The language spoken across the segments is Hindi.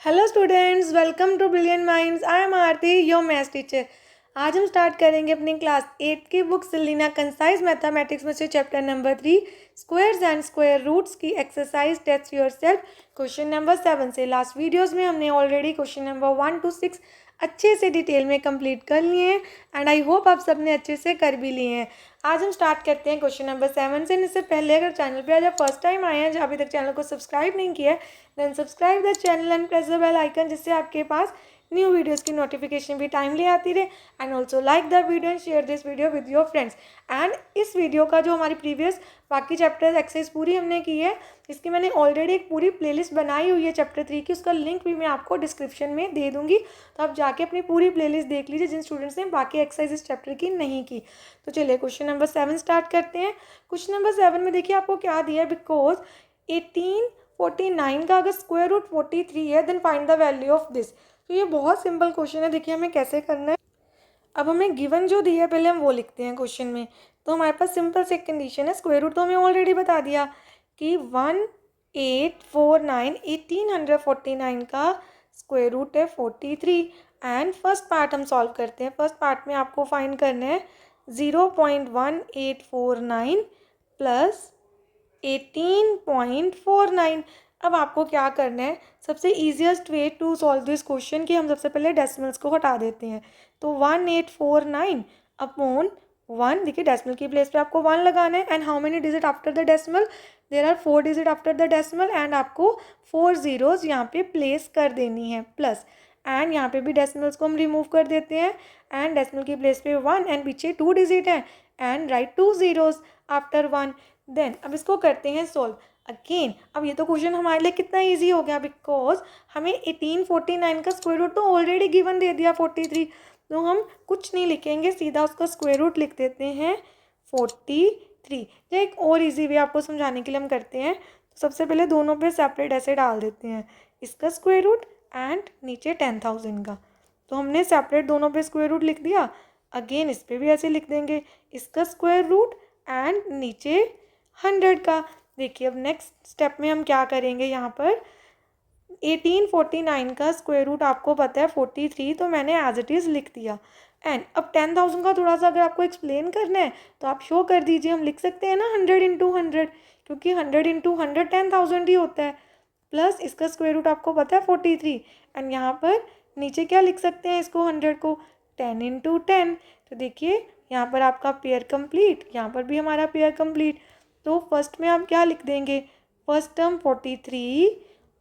Hello students, welcome to Brilliant Minds. I am Aarti, your maths teacher. आज हम स्टार्ट करेंगे अपनी क्लास 8 की बुक सेलिना कंसाइज मैथमेटिक्स में से chapter number 3 squares and square roots की exercise test yourself question number 7 से। लास्ट वीडियोस में हमने ऑलरेडी क्वेश्चन नंबर 1 to 6 अच्छे से डिटेल में कंप्लीट कर लिए हैं एंड आई होप आप सबने अच्छे से कर भी लिए हैं। आज हम स्टार्ट करते हैं क्वेश्चन नंबर 7 से। इससे पहले अगर चैनल पे आज आप फर्स्ट टाइम आए हैं, जो अभी तक चैनल को सब्सक्राइब नहीं किया है, then subscribe the channel and press the bell icon, जिससे आपके पास न्यू वीडियोस की नोटिफिकेशन भी टाइमली आती रहे। And also like the video and share this video with your friends. And इस वीडियो का जो हमारी प्रीवियस बाकी चैप्टर्स एक्सरसाइज पूरी हमने की है, इसकी मैंने ऑलरेडी एक पूरी प्लेलिस्ट बनाई हुई है चैप्टर 3 की। उसका लिंक भी मैं आपको डिस्क्रिप्शन में दे दूंगी, तो आप जाके अपनी पूरी प्लेलिस्ट देख लीजिए जिन स्टूडेंट्स ने बाकी एक्सरसाइज इस चैप्टर की नहीं की। तो चलिए क्वेश्चन नंबर 7 स्टार्ट करते हैं। क्वेश्चन नंबर 7 में देखिए आपको क्या दिया है। बिकॉज 1849 का अगर स्क्वायर रूट 43 है, then find the value of this. तो ये बहुत सिंपल क्वेश्चन है। देखिए हमें कैसे करना है। अब हमें गिवन जो दिया है पहले हम वो लिखते हैं क्वेश्चन में। तो हमारे पास सिंपल से एक कंडीशन है। स्क्वायर रूट तो हमें ऑलरेडी बता दिया कि 1849 1849 का स्क्वायर रूट है 43। एंड फर्स्ट पार्ट हम सॉल्व करते हैं। फर्स्ट पार्ट में आपको फाइंड करना है 0.1849 प्लस 18.49। अब आपको क्या करना है, सबसे easiest way to solve this question कि हम सबसे पहले डेसिमल्स को हटा देते हैं। तो 1849 अपॉन 1, देखिए डेसिमल की प्लेस पे आपको 1 लगाना है। And how many digit after the decimal, there are 4 digit after the decimal. And आपको 4 जीरोज यहाँ पे प्लेस कर देनी है प्लस। एंड यहाँ पे भी डेसिमल्स को हम रिमूव कर देते हैं। एंड डेसिमल की प्लेस पे 1 एंड पीछे 2 डिजिट है। And right 2 zeros after 1। Then अब इसको करते हैं सोल्व अगेन। अब ये तो क्वेश्चन हमारे लिए कितना इजी हो गया, बिकॉज हमें 1849 का स्क्वायर रूट तो ऑलरेडी गिवन दे दिया 43। तो हम कुछ नहीं लिखेंगे, सीधा उसका स्क्वायर रूट लिख देते हैं 43। या एक और इजी वे आपको समझाने के लिए हम करते हैं। तो सबसे पहले दोनों पे सेपरेट ऐसे डाल देते हैं, इसका स्क्वायर रूट एंड नीचे 10,000 का। तो हमने सेपरेट दोनों पे स्क्वायर रूट लिख दिया। अगेन इस पर भी ऐसे लिख देंगे, इसका स्क्वायर रूट एंड नीचे 100 का। देखिए अब नेक्स्ट स्टेप में हम क्या करेंगे, यहाँ पर 1849 का स्क्वायर रूट आपको पता है 43, तो मैंने एज इट इज़ लिख दिया। एंड अब 10,000 का थोड़ा सा अगर आपको एक्सप्लेन करना है तो आप शो कर दीजिए। हम लिख सकते हैं ना 100 इंटू 100, क्योंकि 100 इंटू 100 10,000 ही होता है। प्लस इसका स्क्वायर रूट आपको पता है 43। एंड यहाँ पर नीचे क्या लिख सकते हैं, इसको 100 को 10 इंटू 10। तो देखिए यहाँ पर आपका पेयर कंप्लीट, यहाँ पर भी हमारा पेयर कंप्लीट। तो फर्स्ट में आप क्या लिख देंगे, फर्स्ट टर्म 43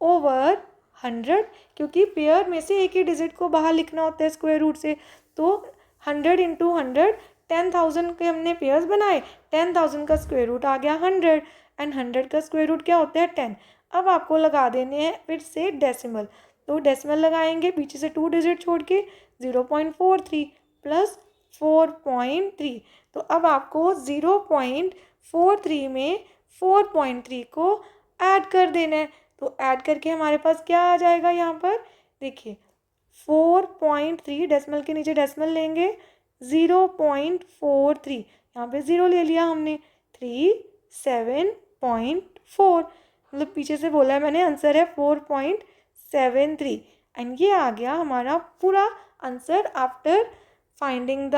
ओवर 100, क्योंकि पेयर में से एक ही डिजिट को बाहर लिखना होता है स्क्वायर रूट से। तो 100 इंटू 100, 10,000 के हमने पेयर्स बनाए, 10,000 का स्क्वायर रूट आ गया 100। एंड 100 का स्क्वायर रूट क्या होता है 10। अब आपको लगा देने हैं फिर से डेसिमल। तो डेसिमल लगाएंगे पीछे से 2 डिजिट छोड़ के, 0.43 प्लस 4.3। तो अब आपको 0.43 में 4.3 को ऐड कर देना है। तो ऐड करके हमारे पास क्या आ जाएगा, यहाँ पर देखिए 4.3, डेसिमल के नीचे डेसिमल लेंगे 0.43, यहाँ पे 0 ले लिया हमने, 37.4, मतलब पीछे से बोला है मैंने, आंसर है 4.73। एंड ये आ गया हमारा पूरा answer after finding the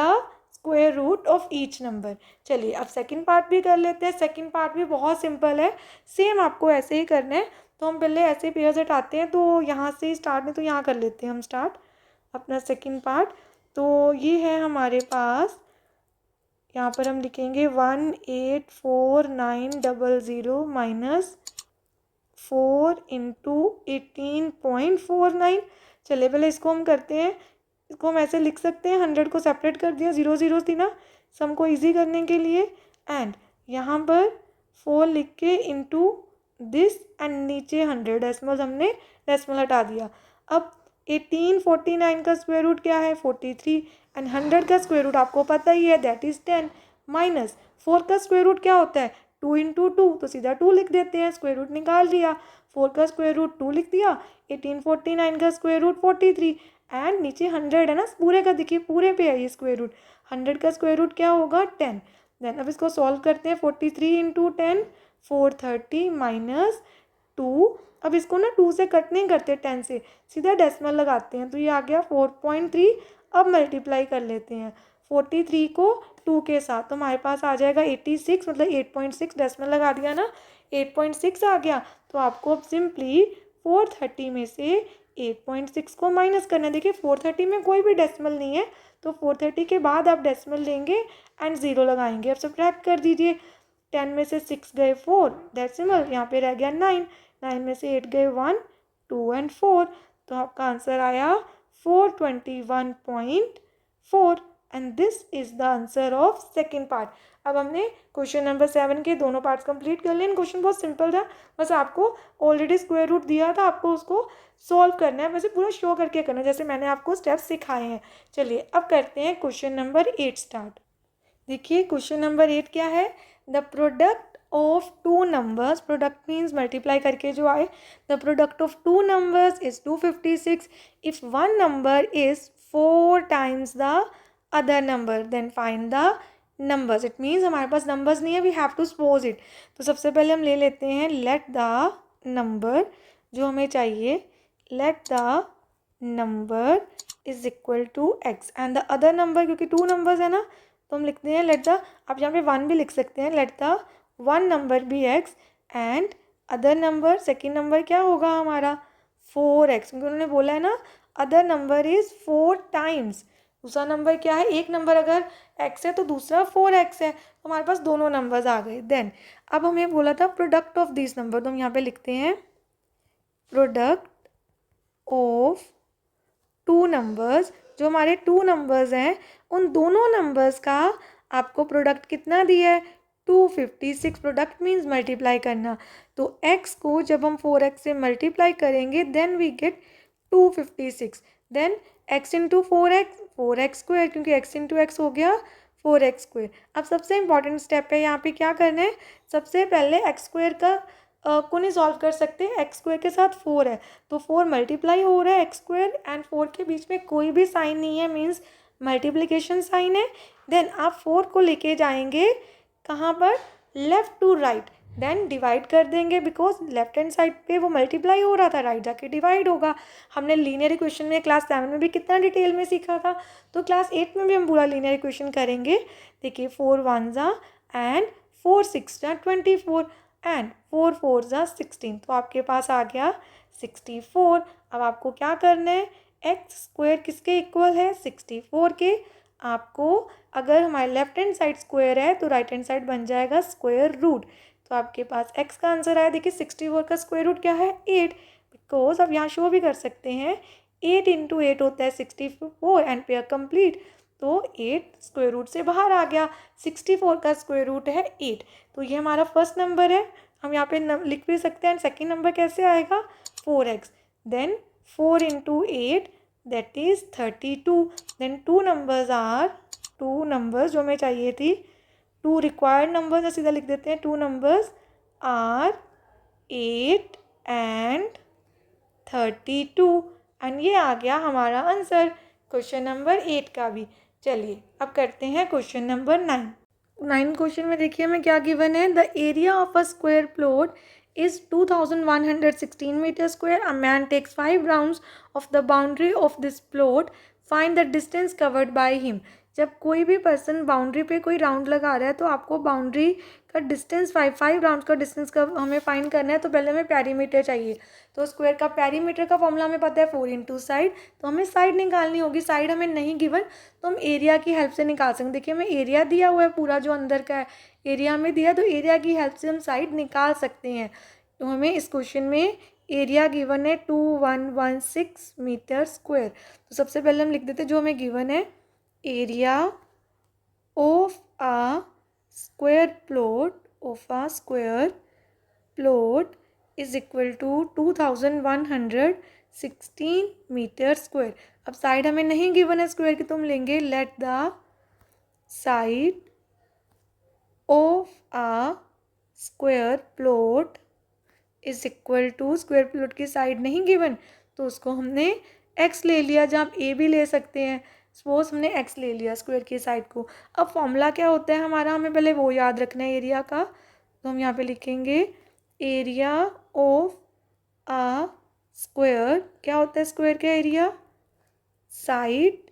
square root of each number. चलिए अब सेकंड पार्ट भी कर लेते हैं। सेकंड पार्ट भी बहुत सिंपल है, सेम आपको ऐसे ही करना है। तो हम पहले ऐसे पेयर्स हटाते हैं, तो यहाँ से स्टार्ट में, तो यहाँ कर लेते हैं हम स्टार्ट अपना सेकंड पार्ट। तो ये है हमारे पास, यहाँ पर हम लिखेंगे 184900 माइनस 4 इंटू 18.49। चलिए पहले इसको हम करते हैं। इसको हम ऐसे लिख सकते हैं, 100 को सेपरेट कर दिया, 0 0 थी ना, सम को ईजी करने के लिए। एंड यहाँ पर 4 लिख के इंटू दिस एंड नीचे 100, डेसिमल हमने डेसिमल हटा दिया। अब 1849 का स्क्वायर रूट क्या है 43। एंड 100 का स्क्वायर रूट आपको पता ही है, दैट इज 10। माइनस 4 का स्क्वायर रूट क्या होता है 2 इंटू 2, तो सीधा 2 लिख देते हैं, स्क्वायर रूट निकाल दिया। 4 का स्क्वायर रूट 2 लिख दिया, 1849 का स्क्वायर रूट 43। एंड नीचे 100 है ना, पूरे का देखिए पूरे पे है ये स्क्वायर रूट। 100 का स्क्वायर रूट क्या होगा 10। देन अब इसको सॉल्व करते हैं, 43 इंटू 10 430 माइनस 2। अब इसको ना 2 से कट नहीं करते 10 से, सीधा डेसिमल लगाते हैं, तो ये आ गया 4.3। अब मल्टीप्लाई कर लेते हैं 43 को 2 के साथ, तो हमारे पास आ जाएगा 86, मतलब 8.6, डेसिमल लगा दिया ना, 8.6 आ गया। तो आपको अब सिंपली 430 में से 8.6 को माइनस करना है। देखिए 430 में कोई भी डेसिमल नहीं है, तो 430 के बाद आप डेसिमल लेंगे एंड 0 लगाएंगे। अब सब्ट्रैक्ट कर दीजिए, 10 में से 6 गए 4 डेसिमल, यहाँ पे रह गया 9, 9 में से 8 गए 1, 2 एंड 4, तो आपका आंसर आया 421.4 and this is the answer of second part. अब हमने क्वेश्चन नंबर 7 के दोनों पार्ट्स कंप्लीट कर लिए। क्वेश्चन बहुत सिंपल था, बस आपको ऑलरेडी स्क्वायर रूट दिया था, आपको उसको सॉल्व करना है, वैसे पूरा शो करके करना है जैसे मैंने आपको स्टेप्स सिखाए हैं। चलिए अब करते हैं क्वेश्चन नंबर 8 स्टार्ट। देखिए क्वेश्चन नंबर 8 क्या है, the product of two numbers, product means multiply करके जो आए, the product of two numbers is 256 if one number is 4 times the other number then find the numbers. It means हमारे पास नंबर्स नहीं है, we have to suppose it. तो सबसे पहले हम ले लेते हैं लेट द नंबर, जो हमें चाहिए, let the number is equal to x and the other number, क्योंकि टू नंबर्स है ना, तो हम लिखते हैं लेट द, आप यहाँ पे 1 भी लिख सकते हैं, let the one number be x and other number, second number क्या होगा हमारा 4x, क्योंकि उन्होंने बोला है ना अदर नंबर इज 4 टाइम्स। दूसरा नंबर क्या है, एक नंबर अगर x है तो दूसरा 4x है, तो हमारे पास दोनों नंबर्स आ गए। देन अब हमें बोला था प्रोडक्ट ऑफ दिस नंबर, तो हम यहाँ पे लिखते हैं प्रोडक्ट ऑफ टू नंबर्स, जो हमारे टू नंबर्स हैं उन दोनों नंबर्स का आपको प्रोडक्ट कितना दिया है 256। प्रोडक्ट मीन्स मल्टीप्लाई करना, तो x को जब हम 4x से मल्टीप्लाई करेंगे then we get 256, then x into 4x, 4x square, क्योंकि x इंटू एक्स हो गया 4x स्क्वायर। अब सबसे इंपॉर्टेंट स्टेप है यहाँ पे, क्या करना है, सबसे पहले x स्क्वायर का को नहीं सॉल्व कर सकते, एक्स स्क्वायर के साथ 4 है, तो 4 मल्टीप्लाई हो रहा है एक्स स्क्वायर एंड 4 के बीच में कोई भी साइन नहीं है, मीन्स मल्टीप्लिकेशन साइन है। देन आप 4 को लेके जाएंगे कहाँ पर, left to right, then divide कर देंगे, बिकॉज लेफ्ट हैंड साइड पे वो मल्टीप्लाई हो रहा था, राइट जाके डिवाइड होगा। हमने लीनियर इक्वेशन में क्लास 7 में भी कितना डिटेल में सीखा था, तो क्लास 8 में भी हम पूरा लीनियर इक्वेशन करेंगे। देखिए 4 1 जा एंड 4 6 जा 24 एंड 4 4 जा 16, तो आपके पास आ गया 64। अब आपको क्या करना है, एक्स स्क्वायर किसके इक्वल है 64 के। आपको अगर हमारे लेफ्ट हैंड साइड स्क्वायर है तो राइट हैंड साइड बन जाएगा स्क्वायर रूट, तो आपके पास x का आंसर आया। देखिए 64 का स्क्वायर रूट क्या है 8, बिकॉज अब यहाँ शो भी कर सकते हैं 8 इंटू 8 होता है 64 एंड पेयर कंप्लीट, तो 8 स्क्वायर रूट से बाहर आ गया। 64 का स्क्वायर रूट है 8, तो ये हमारा फर्स्ट नंबर है, हम यहाँ पे लिख भी सकते हैं। सेकेंड नंबर कैसे आएगा 4x, then 4 into 8 that is 32, then two numbers जो हमें चाहिए थी, टू रिक्वायर्ड नंबर्स सीधा लिख देते हैं, two numbers are 8 and 32 and ये आ गया हमारा आंसर क्वेश्चन नंबर 8 का भी। चलिए अब करते हैं क्वेश्चन नंबर 9। 9 क्वेश्चन में देखिए हमें क्या गिवन है, the area of a square plot is 2116 meter square. A man takes 5 rounds of the boundary of this plot. Find the distance covered by him. जब कोई भी पर्सन बाउंड्री पे कोई राउंड लगा रहा है तो आपको बाउंड्री का डिस्टेंस 5 राउंड का डिस्टेंस का हमें फाइंड करना है। तो पहले हमें पेरीमीटर चाहिए, तो स्क्वायर का पेरीमीटर का फॉर्मूला हमें पता है 4 इंटू साइड, तो हमें साइड निकालनी होगी। साइड हमें नहीं गिवन तो हम एरिया की हेल्प से निकाल सकते हैं। देखिए हमें एरिया दिया हुआ है, पूरा जो अंदर का है एरिया में दिया, तो एरिया की हेल्प से हम साइड निकाल सकते हैं। तो हमें इस क्वेश्चन में एरिया गिवन है 2116 मीटर स्क्वायर, तो सबसे पहले हम लिख देते हैं जो हमें गिवन है, area of a square plot is equal to 2116 metre square. अब साइड हमें नहीं गिवन है स्क्वायर की, तो हम लेंगे let the side of a square plot is equal to, square plot की साइड नहीं गिवन तो उसको हमने x ले लिया, जहाँ आप a भी ले सकते हैं। सपोज हमने x ले लिया स्क्वायर की साइड को। अब फॉर्मूला क्या होता है हमारा, हमें पहले वो याद रखना है एरिया का, तो हम यहाँ पे लिखेंगे एरिया ऑफ अ स्क्वायर, क्या होता है स्क्वायर का area? Side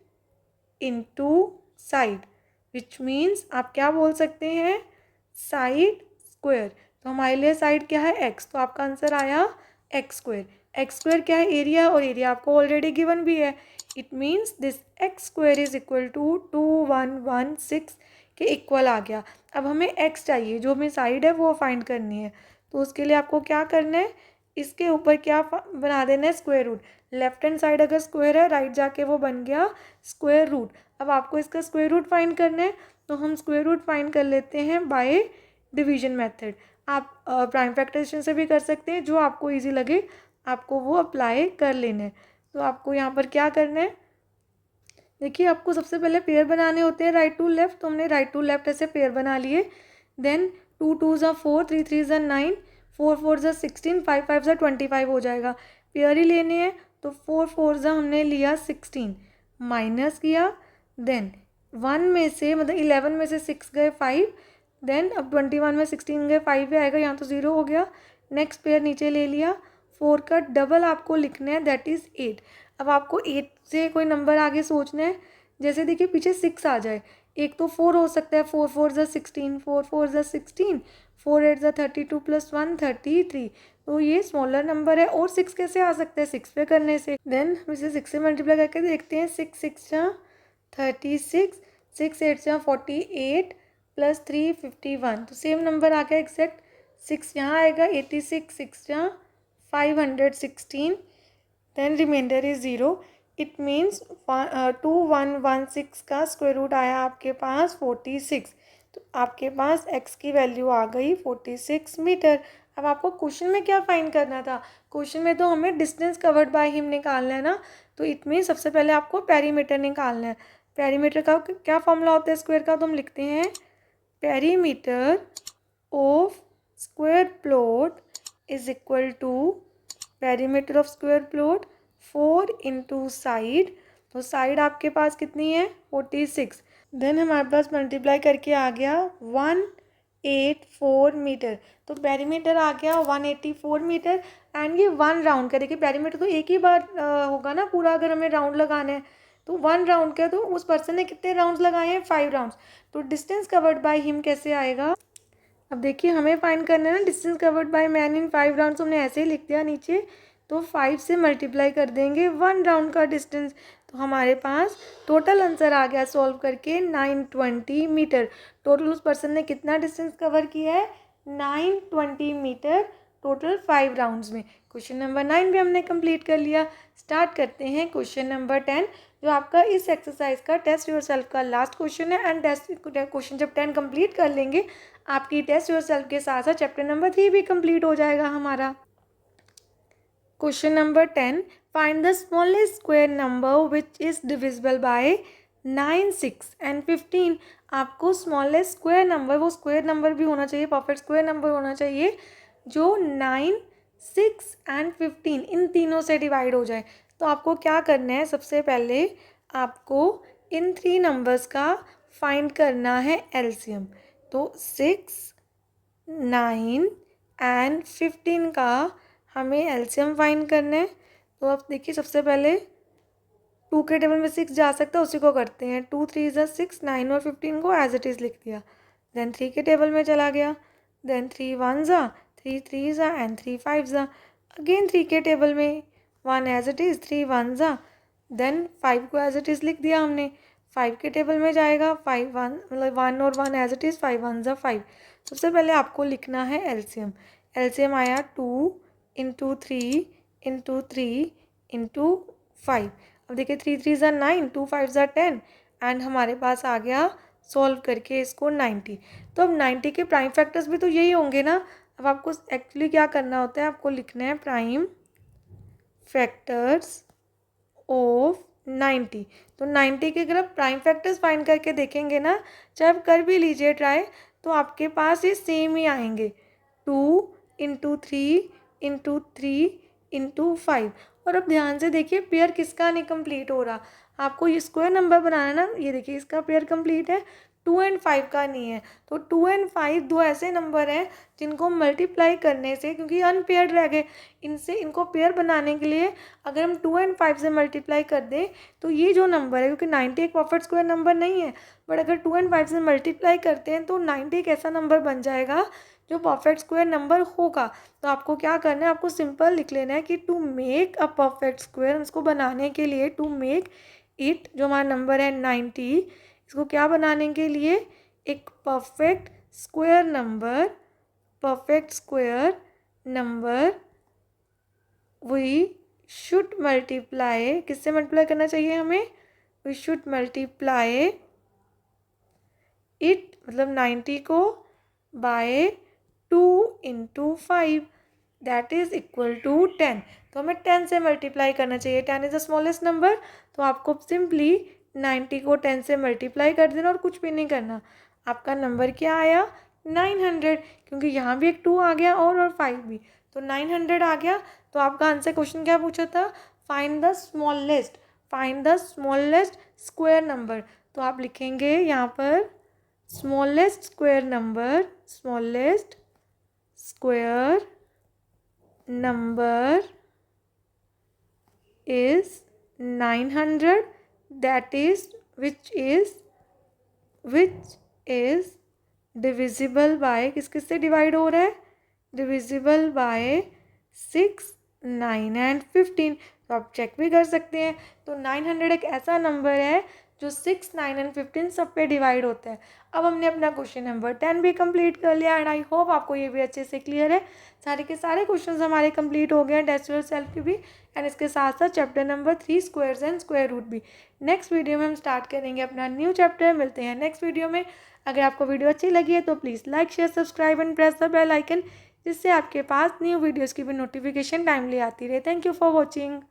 into side, which means आप क्या बोल सकते हैं? Side square. तो हमारे लिए साइड क्या है? एक्स, तो आपका आंसर आया एक्स स्क्वायर। एक्स स्क्वायर क्या है? एरिया, और एरिया आपको ऑलरेडी गिवन भी है। It means this x square is equal to 2116 के इक्वल आ गया। अब हमें एक्स चाहिए, जो हमें साइड है वो फाइंड करनी है। तो उसके लिए आपको क्या करना है? इसके ऊपर क्या बना देना है? Square root. Left hand side अगर स्क्वायर है, राइट जाके वो बन गया स्क्वायर रूट। अब आपको इसका स्क्वायर रूट फाइंड करना है, तो हम स्क्वायर रूट फाइंड कर लेते हैं बाय डिवीजन मेथड। आप प्राइम फैक्टराइजेशन से भी कर सकते हैं, जो आपको इजी लगे आपको वो अप्लाई कर लेना है। तो आपको यहाँ पर क्या करना है? देखिए, आपको सबसे पहले पेयर बनाने होते हैं राइट टू लेफ्ट, तो हमने राइट टू लेफ्ट ऐसे पेयर बना लिए। देन 2 2 ज़ा 4, 3 3 ज़ा 9, 4 4 ज़ा 16, 5 5 ज़ा 25 हो जाएगा। पेयर ही लेने हैं, तो 4 4 ज़ा हमने लिया 16, माइनस किया। देन 1 में से, मतलब 11 में से 6 गए 5, देन अब 21 में 16 गए 5 भी आएगा, यहाँ तो 0 हो गया। नेक्स्ट पेयर नीचे ले लिया। 4 का डबल आपको लिखना है, दैट इज़ 8। अब आपको 8 से कोई नंबर आगे सोचना है। जैसे देखिए पीछे 6 आ जाए, एक तो 4 हो सकता है, 4 4 ज़ा 16, 4 4 ज़ा 16, 4 8 ज़ा 32 प्लस 1 33। तो ये स्मॉलर नंबर है, और 6 कैसे आ सकता है? 6 पे करने से। देन हम इसे 6 से मल्टीप्लाई करके देखते हैं। 6 6 जा 36, 6 8 जा 48 प्लस 3 51। तो सेम नंबर आ गया एग्जैक्ट। 6 यहाँ आएगा 86, 6 जा 516, then remainder is 0। It means 2116 का स्क्वायर रूट आया आपके पास 46। तो आपके पास x की वैल्यू आ गई 46 मीटर। अब आपको क्वेश्चन में क्या फाइंड करना था? क्वेश्चन में तो हमें डिस्टेंस कवर्ड बाय हिम निकालना है ना, तो इट मीन्स सबसे पहले आपको पेरीमीटर निकालना है। पेरीमीटर का क्या फॉर्मूला होता है स्क्वायर का? तो हम लिखते हैं perimeter of square plot is equal to perimeter of square plot 4 into side. तो साइड आपके पास कितनी है? 46। देन हमारे पास मल्टीप्लाई करके आ गया 184 मीटर। तो पेरीमीटर आ गया 184 मीटर। एंड ये 1 राउंड का, देखिए पेरीमीटर तो एक ही बार होगा ना पूरा, अगर हमें राउंड लगाना है तो 1 राउंड का। तो उस पर्सन ने कितने राउंड्स लगाए हैं? 5 राउंड्स। तो डिस्टेंस कवर्ड बाय हिम कैसे आएगा? अब देखिए हमें फाइंड करना है ना distance covered by man in 5 rounds, हमने ऐसे ही लिख दिया नीचे। तो 5 से मल्टीप्लाई कर देंगे 1 राउंड का डिस्टेंस। तो हमारे पास टोटल आंसर आ गया सॉल्व करके 920 मीटर। टोटल उस पर्सन ने कितना डिस्टेंस कवर किया है? 920 मीटर टोटल 5 राउंड्स में। क्वेश्चन नंबर 9 भी हमने कंप्लीट कर लिया। स्टार्ट करते हैं क्वेश्चन नंबर 10, जो आपका इस एक्सरसाइज का टेस्ट योरसेल्फ का लास्ट क्वेश्चन है। एंड टेस्ट क्वेश्चन जब 10 कंप्लीट कर लेंगे, आपकी टेस्ट योरसेल्फ के साथ साथ चैप्टर नंबर 3 भी कंप्लीट हो जाएगा हमारा। Question number 10, find the smallest square number which is divisible by 9 6 and 15। आपको स्मॉलेस्ट स्क्वायर नंबर, वो स्क्वायर नंबर भी होना चाहिए, परफेक्ट स्क्वायर नंबर होना चाहिए, जो 9 6 एंड 15 इन तीनों से डिवाइड हो जाए। तो आपको क्या करना है? सबसे पहले आपको इन 3 नंबर्स का फाइंड करना है एलसीएम। तो 6 9 एंड 15 का हमें एलसीएम फाइंड करना है। तो अब देखिए सबसे पहले 2 के टेबल में 6 जा सकता है, उसी को करते हैं। 2 3 ज़ा 6, 9 और 15 को एज इट इज़ लिख दिया। देन 3 के टेबल में चला गया। देन 3 1 ज़ा, 3 3 ज़ा एंड 3 5 ज़ा। अगेन 3 के टेबल में 1 एज इट इज़, 3 1 ज़ा। देन 5 को एज इट इज़ लिख दिया हमने। 5 के टेबल में जाएगा 5 1, मतलब 1 और 1 एज इट इज़, 5 1 ज़ा 5। सबसे पहले आपको लिखना है एलसीएम। एलसीएम आया 2 इंटू 3 इंटू 3 इंटू 5। अब देखिए 3 3 ज़ा 9, 2 5 ज़ा 10 एंड हमारे पास आ गया सॉल्व करके इसको 90। तो अब 90 के प्राइम फैक्टर्स भी तो यही होंगे ना। अब आपको एक्चुअली क्या करना होता है? आपको लिखना है प्राइम फैक्टर्स ऑफ 90। तो 90 के अगर आप प्राइम फैक्टर्स फाइंड करके देखेंगे ना, चाहे आप कर भी लीजिए ट्राई, तो आपके पास ये सेम ही आएंगे, 2 इंटू 3 इंटू 3 इंटू 5। और अब ध्यान से देखिए पेयर किसका नहीं कंप्लीट हो रहा। आपको ये स्क्वायर नंबर बनाना है ना, ये देखिए इसका पेयर कंप्लीट है 2 एंड 5 का नहीं है। तो 2 एंड 5 दो ऐसे नंबर हैं जिनको मल्टीप्लाई करने से, क्योंकि अनपेयर्ड रह गए, इनको पेयर बनाने के लिए अगर हम 2 एंड 5 से मल्टीप्लाई कर दें तो ये जो नंबर है, क्योंकि 90 एक परफेक्ट स्क्वायर नंबर नहीं है, बट अगर 2 एंड 5 से मल्टीप्लाई करते हैं तो 90 एक ऐसा नंबर बन जाएगा जो परफेक्ट स्क्वायर नंबर होगा। तो आपको क्या करना है, आपको सिंपल लिख लेना है कि to make a perfect square, उसको बनाने के लिए टू मेक इट, जो हमारा नंबर है 90, इसको क्या बनाने के लिए, एक perfect square number, perfect square number we should multiply, किससे मल्टीप्लाई करना चाहिए हमें, वी शुड मल्टीप्लाई इट, मतलब 90 को by 2 into 5 that is equal to 10। तो हमें 10 से मल्टीप्लाई करना चाहिए, 10 इज द स्मॉलेस्ट नंबर। तो आपको सिंपली 90 को 10 से मल्टीप्लाई कर देना और कुछ भी नहीं करना। आपका नंबर क्या आया, 900, क्योंकि यहाँ भी एक 2 आ गया और 5 भी, तो 900 आ गया। तो आपका आंसर, क्वेश्चन क्या पूछा था, find the smallest, find the smallest square number. तो आप लिखेंगे यहाँ पर smallest square number, smallest square number is 900, that is which is divisible by, किस किस से डिवाइड हो रहा है, डिविजिबल बाय 6, 9 एंड 15। तो आप चेक भी कर सकते हैं। तो 900 एक ऐसा नंबर है जो 6, 9 एंड 15 सब पे डिवाइड होता है। अब हमने अपना क्वेश्चन नंबर 10 भी कंप्लीट कर लिया एंड आई होप आपको ये भी अच्छे से क्लियर है। सारे के सारे क्वेश्चंस हमारे कंप्लीट हो गए हैं, डेसिमल सेल्फ के भी, एंड इसके साथ साथ chapter number 3 squares and square root भी। नेक्स्ट वीडियो में हम स्टार्ट करेंगे अपना न्यू चैप्टर। मिलते हैं नेक्स्ट वीडियो में। अगर आपको वीडियो अच्छी लगी है तो please like, share, subscribe and press the bell icon, जिससे आपके पास न्यू वीडियोज़ की भी नोटिफिकेशन टाइमली आती रहे। Thank you for watching.